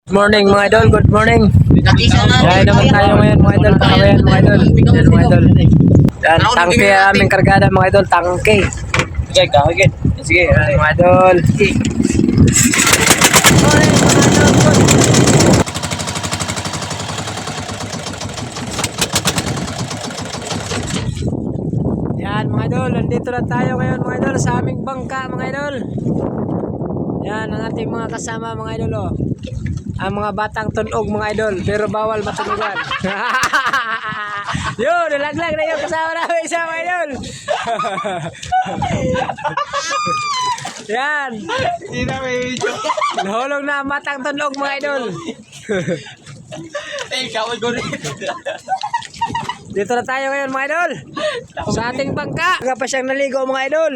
Good morning mga idol, good morning. Kaya naman tayo ngayon mga idol, pakawayan mga idol. Yan mga idol. Yan, tangke aming kargada mga idol, tangke. Sige, kahigit. Sige, mga idol. Yan mga idol, nandito na tayo ngayon mga idol sa aming bangka mga idol. Yan ang ating mga kasama mga idol oh. Ang mga batang tunog mga idol, pero bawal matunugan. Yun, nalaglag na yung kasama namin isa mga idol. Yan. Nahulog na ang batang tunog mga idol. Dito na tayo ngayon mga idol. Sa ating bangka. Nga pa siyang naligo mga idol.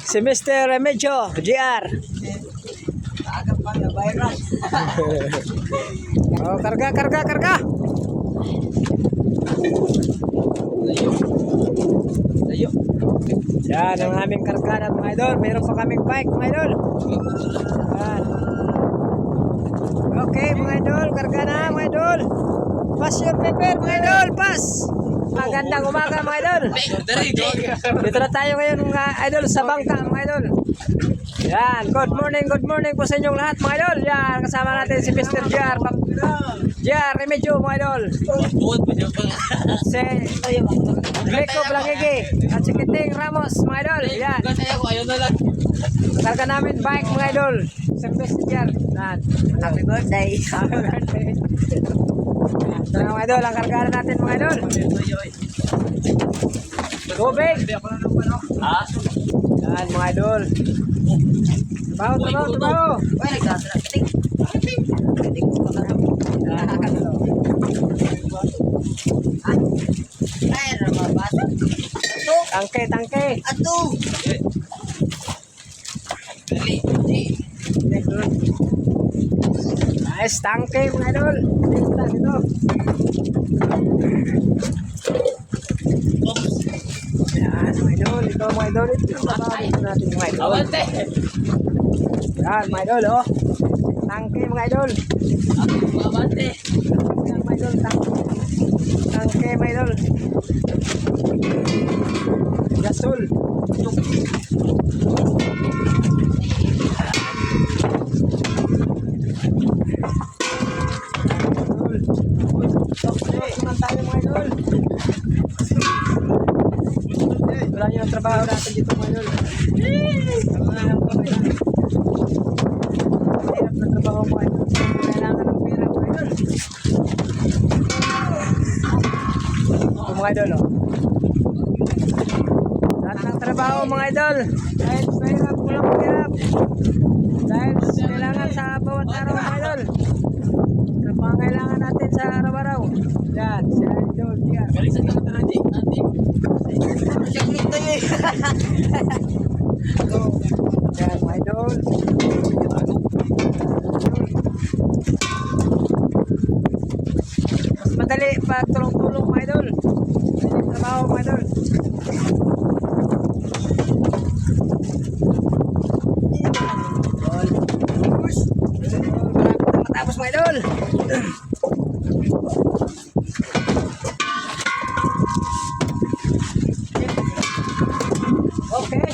Si Mr. Remedyo, GR. Oh, karga. Yan ang aming karga mga idol. Meron pa kaming bike mga idol. Yan. Okay mga idol, karga na mga idol. Pass your paper mga idol, pass. Magandang umaga mga idol. Dito na tayo ngayon mga idol sa bangka mga idol. Yan, good morning po sa inyong lahat mga idol. Yan, kasama natin si Mr. JR. JR, Remedyo mga idol. Si Greco Blangigi at si Kiting Ramos mga idol. Yan. Karga namin bike mga idol. Service ni JR. Yan. Happy birthday. Happy birthday. Ito na mga idol, ang kargaan natin mga idol. Tubig. Yan mga idol. Trabaho. Tangke. Ato. Nice, tangke mga idol. Dito. Yan mga idol, ito mga idol. Ito natin mga idol. Yan mga idol oh. Tangke mga idol. Yan mga idol, tangke mga idol. Gasol. Wala nyo ang trabaho natin dito mga idol. Hirap na trabaho mga idol. Kailangan ng pera mga idol. Ito mga idol oh. Lahat ng trabaho mga idol. Dahil sa hirap, kulang hirap. Dahil kailangan sa bawat araw mga idol. Ang pangailangan natin sa araw-araw. Yan, si idol. Yan. Yan, mga idol. Mas madali pag tulong-tulong mga idol. Trabaho mga idol. Matapos mga idol. Okay.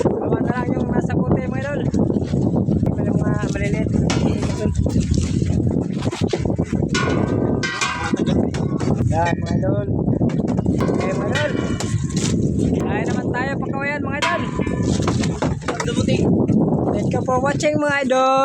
Gawa na lang yung nasa puti mga idol. Hindi yung mga maliliit. Yan mga idol. Okay mga idol. Kaya naman tayo pagkawayan mga idol. Thank you for watching mga idol.